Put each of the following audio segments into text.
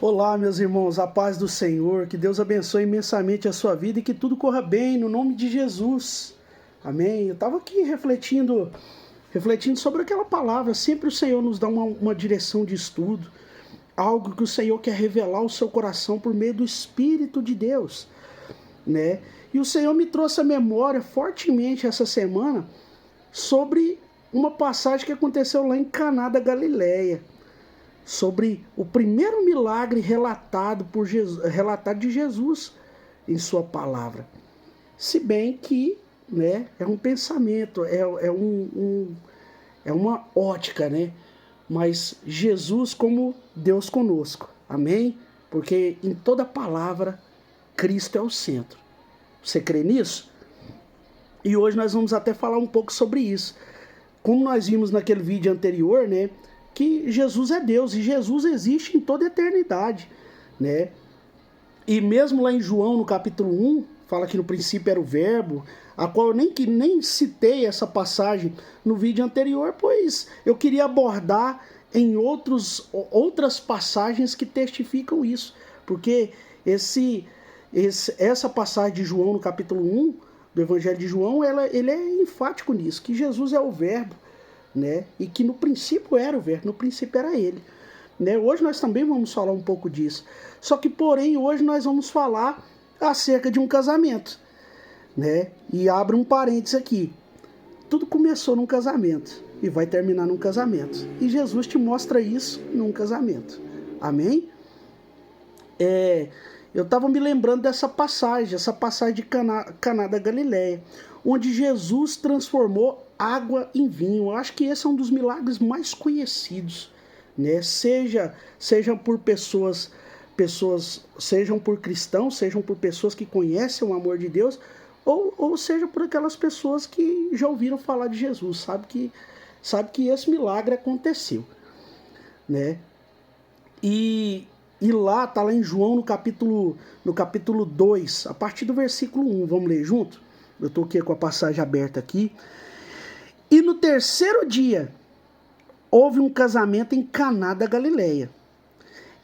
Olá, meus irmãos, a paz do Senhor, que Deus abençoe imensamente a sua vida e que tudo corra bem no nome de Jesus. Amém? Eu estava aqui refletindo sobre aquela palavra. Sempre o Senhor nos dá uma direção de estudo, algo que o Senhor quer revelar ao seu coração por meio do Espírito de Deus, né? E o Senhor me trouxe à memória fortemente essa semana sobre uma passagem que aconteceu lá em Caná da Galileia, sobre o primeiro milagre relatado de Jesus em sua palavra. Se bem que, né, é um pensamento, é uma ótica, né? Mas Jesus como Deus conosco, amém? Porque em toda palavra, Cristo é o centro. Você crê nisso? E hoje nós vamos até falar um pouco sobre isso. Como nós vimos naquele vídeo anterior, né? Que Jesus é Deus e Jesus existe em toda a eternidade, né? E mesmo lá em João, no capítulo 1, fala que no princípio era o verbo, a qual eu nem citei essa passagem no vídeo anterior, pois eu queria abordar em outras passagens que testificam isso, porque essa passagem de João no capítulo 1 do Evangelho de João, ele é enfático nisso, que Jesus é o verbo, né? E que no princípio era o verbo, no princípio era ele, né? Hoje nós também vamos falar um pouco disso. Só que, porém, hoje nós vamos falar acerca de um casamento, né? E abro um parênteses aqui. Tudo começou num casamento e vai terminar num casamento. E Jesus te mostra isso num casamento. Amém? Eu estava me lembrando dessa passagem de Caná da Galileia, onde Jesus transformou água em vinho. Eu acho que esse é um dos milagres mais conhecidos, né? Sejam por sejam por cristãos, sejam por pessoas que conhecem o amor de Deus, ou seja por aquelas pessoas que já ouviram falar de Jesus, sabe que esse milagre aconteceu, né? E lá, está lá em João no capítulo 2, a partir do versículo 1, vamos ler junto? Eu estou aqui com a passagem aberta aqui. E no terceiro dia, houve um casamento em Caná da Galileia.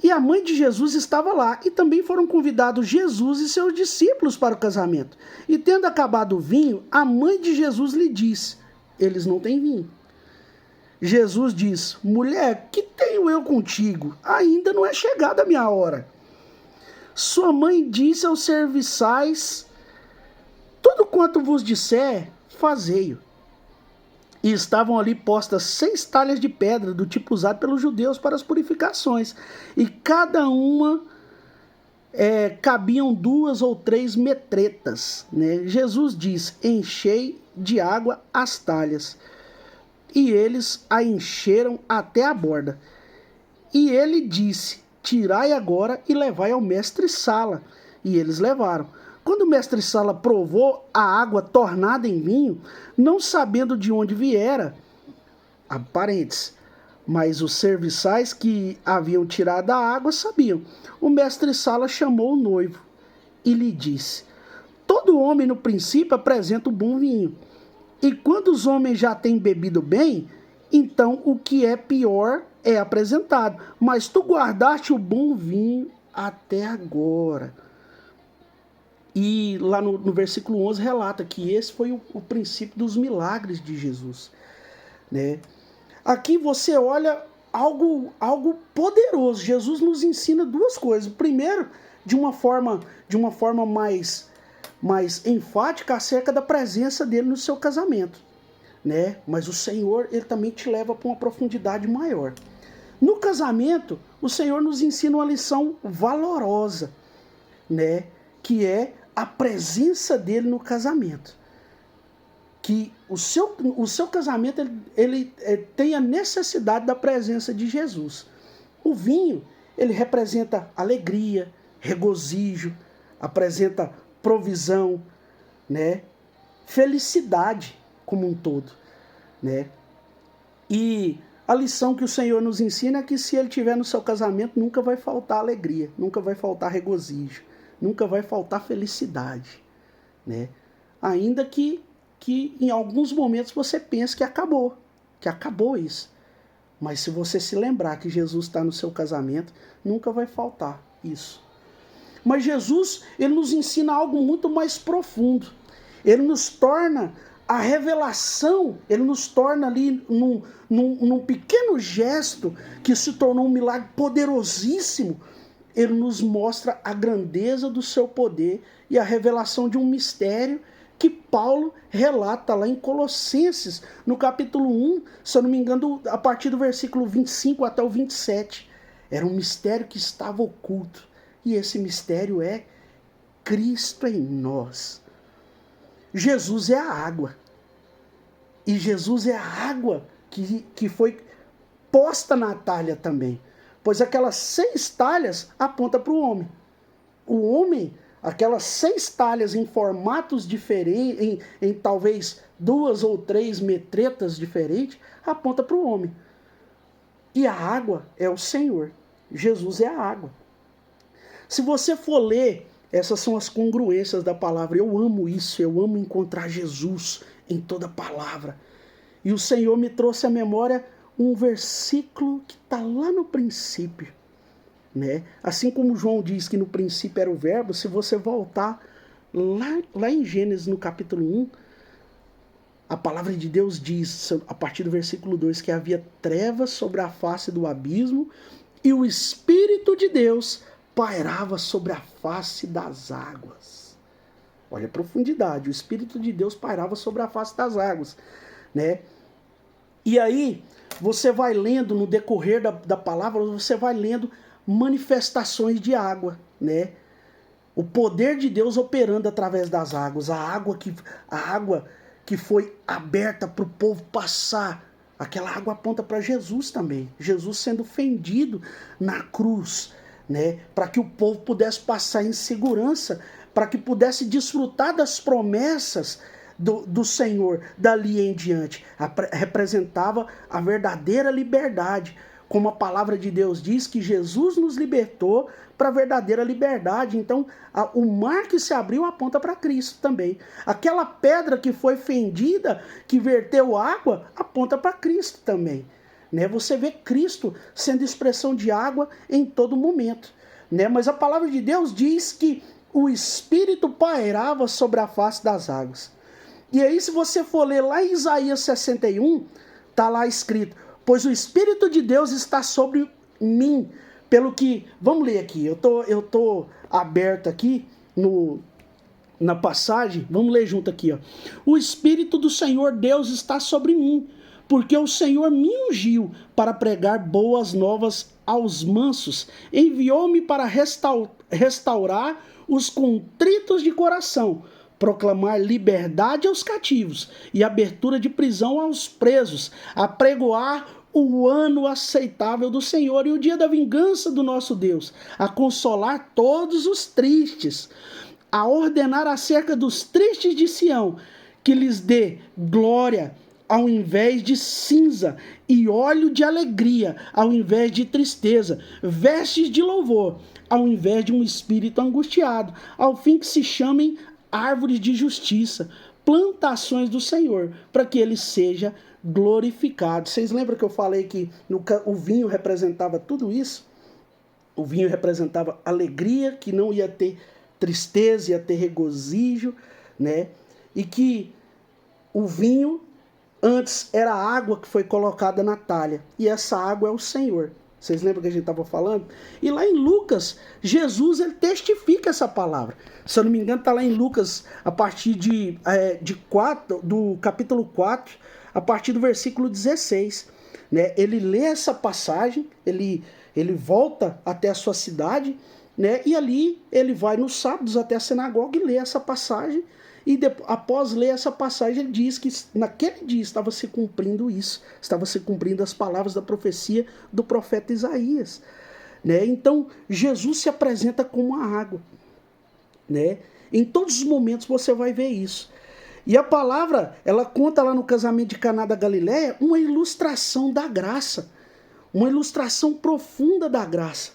E a mãe de Jesus estava lá, e também foram convidados Jesus e seus discípulos para o casamento. E tendo acabado o vinho, a mãe de Jesus lhe disse: eles não têm vinho. Jesus diz: mulher, que tenho eu contigo? Ainda não é chegada a minha hora. Sua mãe disse aos serviçais: tudo quanto vos disser, fazei-o. E estavam ali postas 6 talhas de pedra, do tipo usado pelos judeus para as purificações, e cada uma cabiam 2 ou 3 metretas, né? Jesus diz: enchei de água as talhas. E eles a encheram até a borda. E ele disse: tirai agora e levai ao mestre-sala. E eles levaram. Quando o mestre-sala provou a água tornada em vinho, não sabendo de onde viera, parênteses, mas os serviçais que haviam tirado a água sabiam. O mestre-sala chamou o noivo e lhe disse: todo homem no princípio apresenta o bom vinho. E quando os homens já têm bebido bem, então o que é pior é apresentado. Mas tu guardaste o bom vinho até agora. E lá no versículo 11 relata que esse foi o princípio dos milagres de Jesus, né? Aqui você olha algo poderoso. Jesus nos ensina 2 coisas. Primeiro, de uma forma mais enfática acerca da presença dele no seu casamento, né? Mas o Senhor, ele também te leva para uma profundidade maior. No casamento, o Senhor nos ensina uma lição valorosa, né? Que é a presença dele no casamento. Que o seu casamento ele tem a necessidade da presença de Jesus. O vinho, ele representa alegria, regozijo, apresenta provisão, né? Felicidade como um todo, né? E a lição que o Senhor nos ensina é que se ele estiver no seu casamento, nunca vai faltar alegria, nunca vai faltar regozijo, nunca vai faltar felicidade, né? Ainda que em alguns momentos você pense que acabou isso. Mas se você se lembrar que Jesus está no seu casamento, nunca vai faltar isso. Mas Jesus, ele nos ensina algo muito mais profundo. Ele nos torna a revelação, ele nos torna ali num pequeno gesto que se tornou um milagre poderosíssimo. Ele nos mostra a grandeza do seu poder e a revelação de um mistério que Paulo relata lá em Colossenses, no capítulo 1, se eu não me engano, a partir do versículo 25 até o 27. Era um mistério que estava oculto. E esse mistério é Cristo em nós. Jesus é a água. E Jesus é a água que foi posta na talha também. Pois aquelas 6 talhas apontam para o homem. O homem, aquelas 6 talhas em formatos diferentes, em talvez 2 ou 3 metretas diferentes, aponta para o homem. E a água é o Senhor. Jesus é a água. Se você for ler, essas são as congruências da palavra. Eu amo isso, eu amo encontrar Jesus em toda palavra. E o Senhor me trouxe à memória um versículo que está lá no princípio. Né? Assim como João diz que no princípio era o verbo, se você voltar lá em Gênesis, no capítulo 1, a palavra de Deus diz, a partir do versículo 2, que havia trevas sobre a face do abismo e o Espírito de Deus pairava sobre a face das águas. Olha a profundidade, o Espírito de Deus pairava sobre a face das águas. Né? E aí, você vai lendo, no decorrer da palavra, você vai lendo manifestações de água, né? O poder de Deus operando através das águas, a água que foi aberta para o povo passar, aquela água aponta para Jesus também, Jesus sendo fendido na cruz, né? Para que o povo pudesse passar em segurança, para que pudesse desfrutar das promessas do Senhor dali em diante. Representava a verdadeira liberdade. Como a palavra de Deus diz, que Jesus nos libertou para a verdadeira liberdade. Então, o mar que se abriu aponta para Cristo também. Aquela pedra que foi fendida, que verteu água, aponta para Cristo também. Né? Você vê Cristo sendo expressão de água em todo momento. Né? Mas a palavra de Deus diz que o Espírito pairava sobre a face das águas. E aí, se você for ler lá em Isaías 61, está lá escrito: pois o Espírito de Deus está sobre mim. Pelo que, vamos ler aqui, eu tô aberto aqui na passagem, vamos ler junto aqui. Ó. O Espírito do Senhor Deus está sobre mim, porque o Senhor me ungiu para pregar boas novas aos mansos, enviou-me para restaurar os contritos de coração, proclamar liberdade aos cativos e abertura de prisão aos presos, apregoar o ano aceitável do Senhor e o dia da vingança do nosso Deus, a consolar todos os tristes, a ordenar acerca dos tristes de Sião, que lhes dê glória ao invés de cinza e óleo de alegria ao invés de tristeza, vestes de louvor ao invés de um espírito angustiado, ao fim que se chamem árvores de justiça, plantações do Senhor, para que ele seja glorificado. Vocês lembram que eu falei que o vinho representava tudo isso? O vinho representava alegria, que não ia ter tristeza, ia ter regozijo, né? E que o vinho antes era a água que foi colocada na talha, e essa água é o Senhor. Vocês lembram que a gente estava falando? E lá em Lucas, Jesus ele testifica essa palavra. Se eu não me engano, está lá em Lucas, a partir do capítulo 4, a partir do versículo 16. Né? Ele lê essa passagem, ele volta até a sua cidade, né? E ali ele vai nos sábados até a sinagoga e lê essa passagem. E após ler essa passagem, ele diz que naquele dia estava se cumprindo isso. Estava se cumprindo as palavras da profecia do profeta Isaías. Né? Então, Jesus se apresenta como a água. Né? Em todos os momentos você vai ver isso. E a palavra, ela conta lá no casamento de Caná da Galileia uma ilustração da graça. Uma ilustração profunda da graça.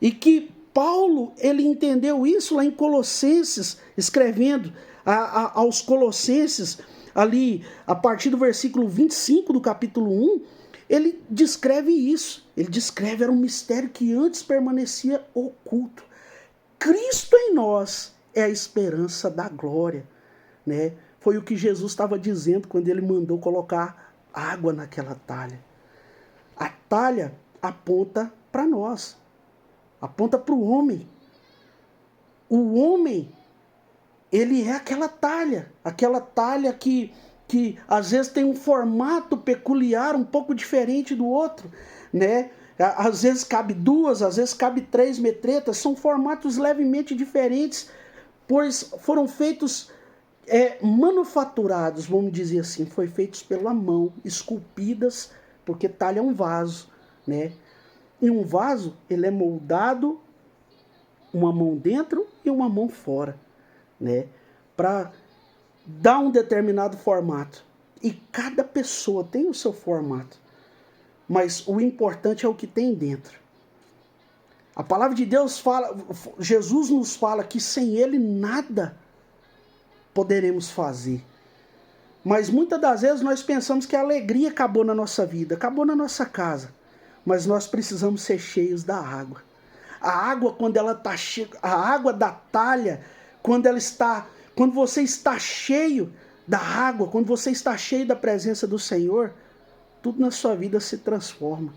E que Paulo, ele entendeu isso lá em Colossenses, escrevendo aos Colossenses, ali, a partir do versículo 25 do capítulo 1, ele descreve isso. Ele descreve, era um mistério que antes permanecia oculto. Cristo em nós é a esperança da glória, né? Foi o que Jesus estava dizendo quando ele mandou colocar água naquela talha. A talha aponta para nós, aponta para o homem. O homem, ele é aquela talha que às vezes tem um formato peculiar, um pouco diferente do outro, né? Às vezes cabe 2, às vezes cabe 3 metretas, são formatos levemente diferentes, pois foram feitos, manufaturados, vamos dizer assim, foi feitos pela mão, esculpidas, porque talha é um vaso, né? E um vaso, ele é moldado, uma mão dentro e uma mão fora, né? Para dar um determinado formato. E cada pessoa tem o seu formato. Mas o importante é o que tem dentro. A palavra de Deus fala, Jesus nos fala que sem Ele nada poderemos fazer. Mas muitas das vezes nós pensamos que a alegria acabou na nossa vida, acabou na nossa casa. Mas nós precisamos ser cheios da água. A água, quando ela está cheia, a água da talha, quando você está cheio da água, quando você está cheio da presença do Senhor, tudo na sua vida se transforma.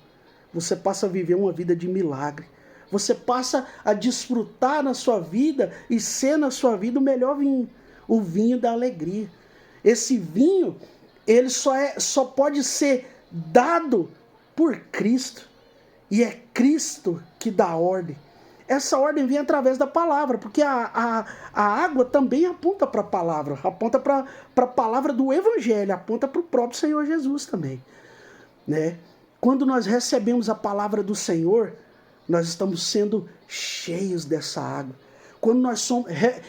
Você passa a viver uma vida de milagre. Você passa a desfrutar na sua vida e ser na sua vida o melhor vinho. O vinho da alegria. Esse vinho, ele só pode ser dado por Cristo. E é Cristo que dá ordem. Essa ordem vem através da palavra, porque a água também aponta para a palavra, aponta para a palavra do Evangelho, aponta para o próprio Senhor Jesus também, né? Quando nós recebemos a palavra do Senhor, nós estamos sendo cheios dessa água. Quando nós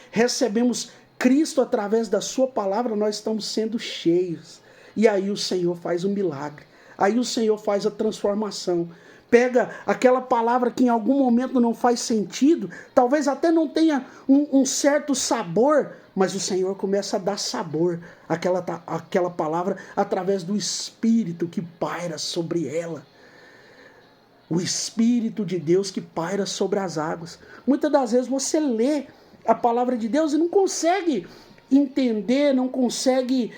recebemos Cristo através da sua palavra, nós estamos sendo cheios. E aí o Senhor faz o milagre, aí o Senhor faz a transformação. Pega aquela palavra que em algum momento não faz sentido, talvez até não tenha um certo sabor, mas o Senhor começa a dar sabor àquela palavra através do Espírito que paira sobre ela. O Espírito de Deus que paira sobre as águas. Muitas das vezes você lê a palavra de Deus e não consegue entender, não consegue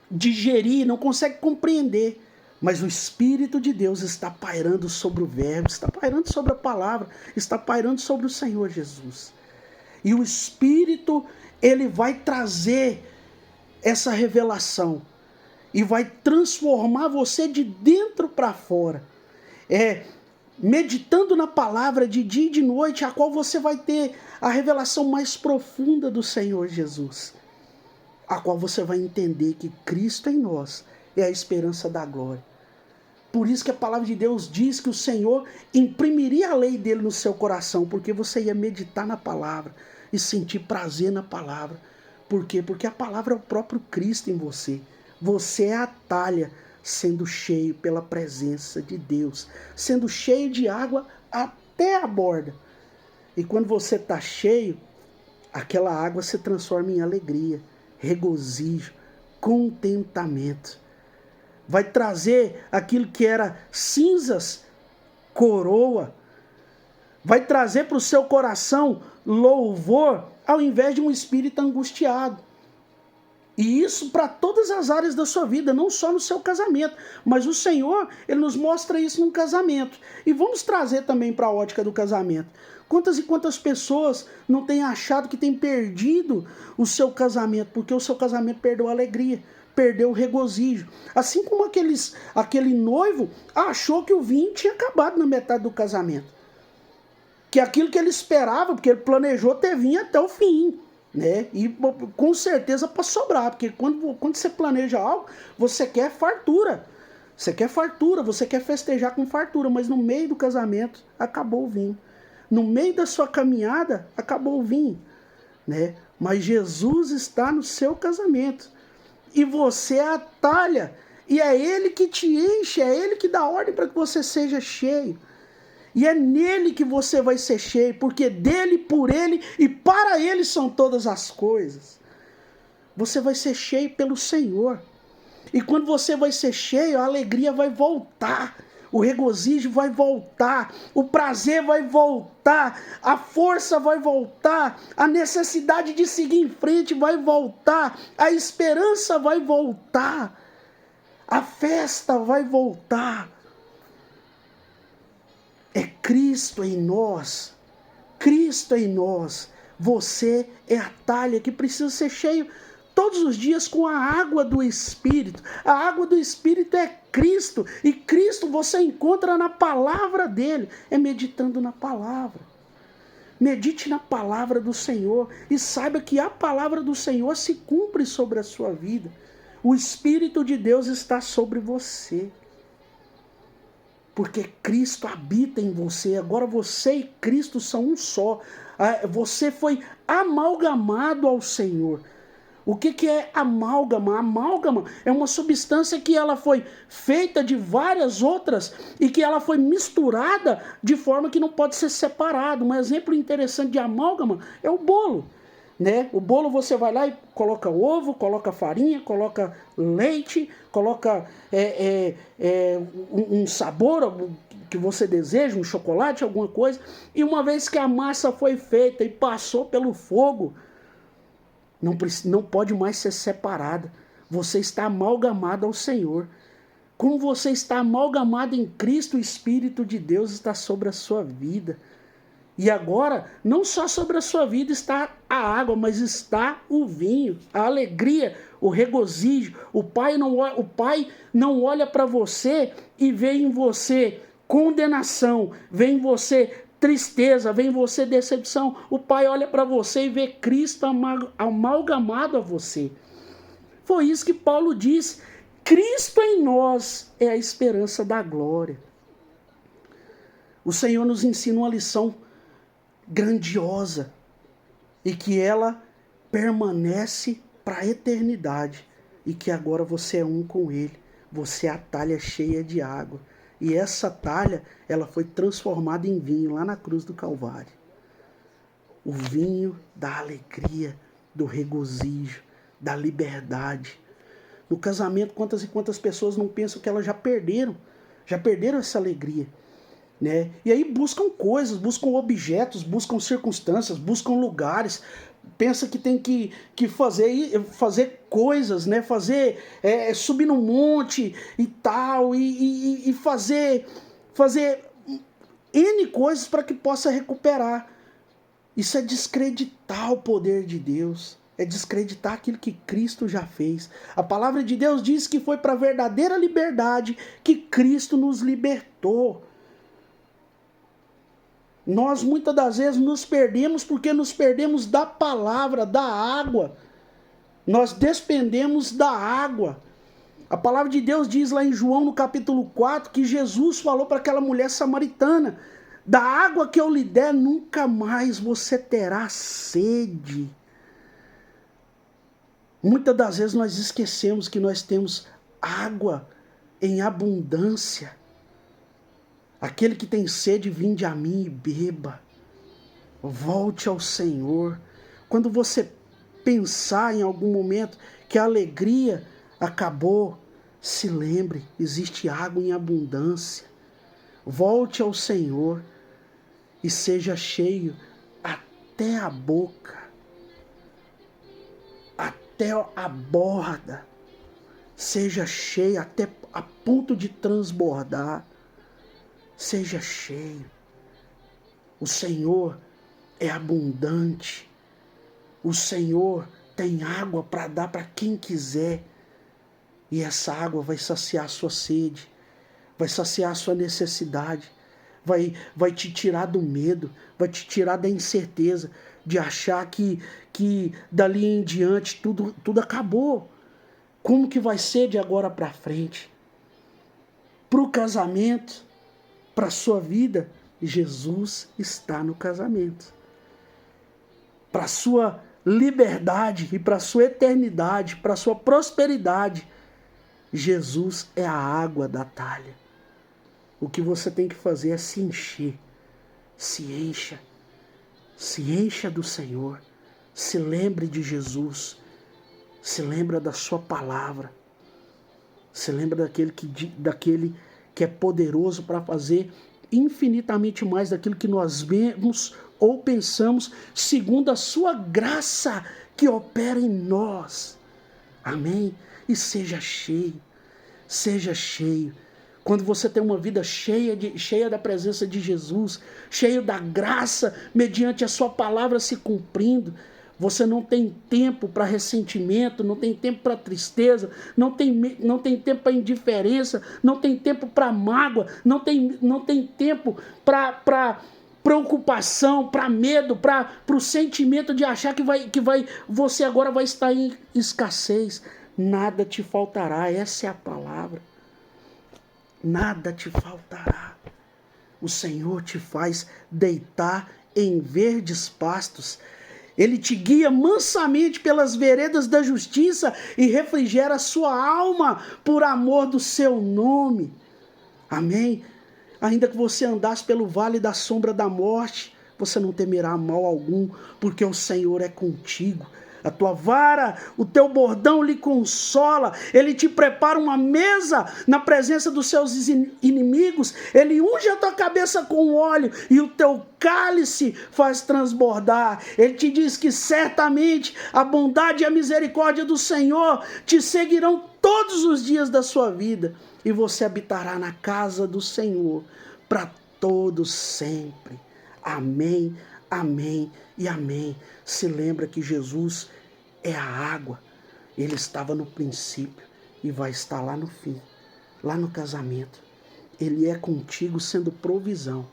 digerir, não consegue compreender. Mas o Espírito de Deus está pairando sobre o verbo, está pairando sobre a palavra, está pairando sobre o Senhor Jesus. E o Espírito, ele vai trazer essa revelação e vai transformar você de dentro para fora. Meditando na palavra de dia e de noite, a qual você vai ter a revelação mais profunda do Senhor Jesus. A qual você vai entender que Cristo em nós é a esperança da glória. Por isso que a palavra de Deus diz que o Senhor imprimiria a lei dele no seu coração, porque você ia meditar na palavra e sentir prazer na palavra. Por quê? Porque a palavra é o próprio Cristo em você. Você é a talha sendo cheio pela presença de Deus, sendo cheio de água até a borda. E quando você está cheio, aquela água se transforma em alegria, regozijo, contentamento. Vai trazer aquilo que era cinzas, coroa. Vai trazer para o seu coração louvor, ao invés de um espírito angustiado. E isso para todas as áreas da sua vida, não só no seu casamento. Mas o Senhor, Ele nos mostra isso no casamento. E vamos trazer também para a ótica do casamento. Quantas e quantas pessoas não têm achado que têm perdido o seu casamento, porque o seu casamento perdeu a alegria, perdeu o regozijo. Assim como aquele noivo achou que o vinho tinha acabado na metade do casamento. Que aquilo que ele esperava, porque ele planejou ter vinho até o fim, né? E com certeza para sobrar, porque quando você planeja algo, você quer fartura. Você quer fartura, você quer festejar com fartura, mas no meio do casamento acabou o vinho. No meio da sua caminhada acabou o vinho, né? Mas Jesus está no seu casamento. E você é a talha. E é Ele que te enche, é Ele que dá ordem para que você seja cheio. E é nele que você vai ser cheio, porque dele, por ele e para ele são todas as coisas. Você vai ser cheio pelo Senhor. E quando você vai ser cheio, a alegria vai voltar. O regozijo vai voltar, o prazer vai voltar, a força vai voltar, a necessidade de seguir em frente vai voltar, a esperança vai voltar, a festa vai voltar. É Cristo em nós, Cristo em nós. Você é a talha que precisa ser cheio todos os dias com a água do Espírito. A água do Espírito é Cristo. E Cristo você encontra na palavra dele. É meditando na palavra. Medite na palavra do Senhor. E saiba que a palavra do Senhor se cumpre sobre a sua vida. O Espírito de Deus está sobre você. Porque Cristo habita em você. Agora você e Cristo são um só. Você foi amalgamado ao Senhor. O que é amálgama? Amálgama é uma substância que ela foi feita de várias outras e que ela foi misturada de forma que não pode ser separada. Um exemplo interessante de amálgama é o bolo. Né? O bolo você vai lá e coloca ovo, coloca farinha, coloca leite, coloca um sabor que você deseja, um chocolate, alguma coisa. E uma vez que a massa foi feita e passou pelo fogo, não pode mais ser separada. Você está amalgamado ao Senhor. Como você está amalgamado em Cristo, o Espírito de Deus está sobre a sua vida. E agora, não só sobre a sua vida está a água, mas está o vinho, a alegria, o regozijo. O Pai não olha para você e vê em você condenação, vê em você tristeza, vê em você decepção. O Pai olha para você e vê Cristo amalgamado a você. Foi isso que Paulo disse. Cristo em nós é a esperança da glória. O Senhor nos ensina uma lição grandiosa e que ela permanece para a eternidade e que agora você é um com Ele. Você é a talha cheia de água. E essa talha, ela foi transformada em vinho lá na cruz do Calvário. O vinho da alegria, do regozijo, da liberdade. No casamento, quantas e quantas pessoas não pensam que elas já perderam essa alegria. Né? E aí buscam coisas, buscam objetos, buscam circunstâncias, buscam lugares. Pensa que tem que fazer coisas, né? Subir num monte e tal, e fazer N coisas para que possa recuperar. Isso é descreditar o poder de Deus, é descreditar aquilo que Cristo já fez. A palavra de Deus diz que foi para a verdadeira liberdade que Cristo nos libertou. Nós muitas das vezes nos perdemos porque nos perdemos da palavra, da água. Nós despendemos da água. A palavra de Deus diz lá em João no capítulo 4 que Jesus falou para aquela mulher samaritana: da água que eu lhe der nunca mais você terá sede. Muitas das vezes nós esquecemos que nós temos água em abundância. Aquele que tem sede, vinde a mim e beba. Volte ao Senhor. Quando você pensar em algum momento que a alegria acabou, se lembre, existe água em abundância. Volte ao Senhor e seja cheio até a boca, até a borda. Seja cheio até a ponto de transbordar. Seja cheio. O Senhor é abundante. O Senhor tem água para dar para quem quiser. E essa água vai saciar a sua sede. Vai saciar a sua necessidade. Vai te tirar do medo. Vai te tirar da incerteza de achar que dali em diante tudo acabou. Como que vai ser de agora para frente? Para o casamento, para a sua vida, Jesus está no casamento. Para a sua liberdade e para a sua eternidade, para a sua prosperidade, Jesus é a água da talha. O que você tem que fazer é se encher. Se encha. Se encha do Senhor. Se lembre de Jesus. Se lembra da sua palavra. Você lembra daquele que é poderoso para fazer infinitamente mais daquilo que nós vemos ou pensamos, segundo a sua graça que opera em nós. Amém? E seja cheio. Seja cheio. Quando você tem uma vida cheia da presença de Jesus, cheio da graça, mediante a sua palavra se cumprindo, você não tem tempo para ressentimento, não tem tempo para tristeza, não tem tempo para indiferença, não tem tempo para mágoa, não tem tempo para preocupação, para medo, para o sentimento de achar você agora vai estar em escassez. Nada te faltará, essa é a palavra. Nada te faltará. O Senhor te faz deitar em verdes pastos. Ele te guia mansamente pelas veredas da justiça e refrigera a sua alma por amor do seu nome. Amém? Ainda que você andasse pelo vale da sombra da morte, você não temerá mal algum, porque o Senhor é contigo. A tua vara, o teu bordão lhe consola. Ele te prepara uma mesa na presença dos seus inimigos. Ele unge a tua cabeça com óleo e o teu cálice faz transbordar. Ele te diz que certamente a bondade e a misericórdia do Senhor te seguirão todos os dias da sua vida. E você habitará na casa do Senhor para todos sempre. Amém, amém e amém. Se lembra que Jesus é a água. Ele estava no princípio e vai estar lá no fim, lá no casamento. Ele é contigo sendo provisão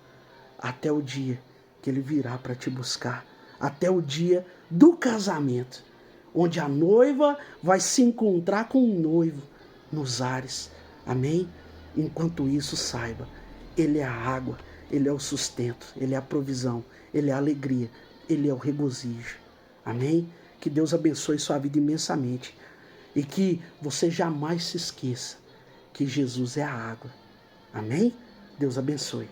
até o dia que ele virá para te buscar, até o dia do casamento, onde a noiva vai se encontrar com o noivo nos ares. Amém? Enquanto isso, saiba, ele é a água, ele é o sustento, ele é a provisão, ele é a alegria, ele é o regozijo. Amém? Que Deus abençoe sua vida imensamente e que você jamais se esqueça que Jesus é a água. Amém? Deus abençoe.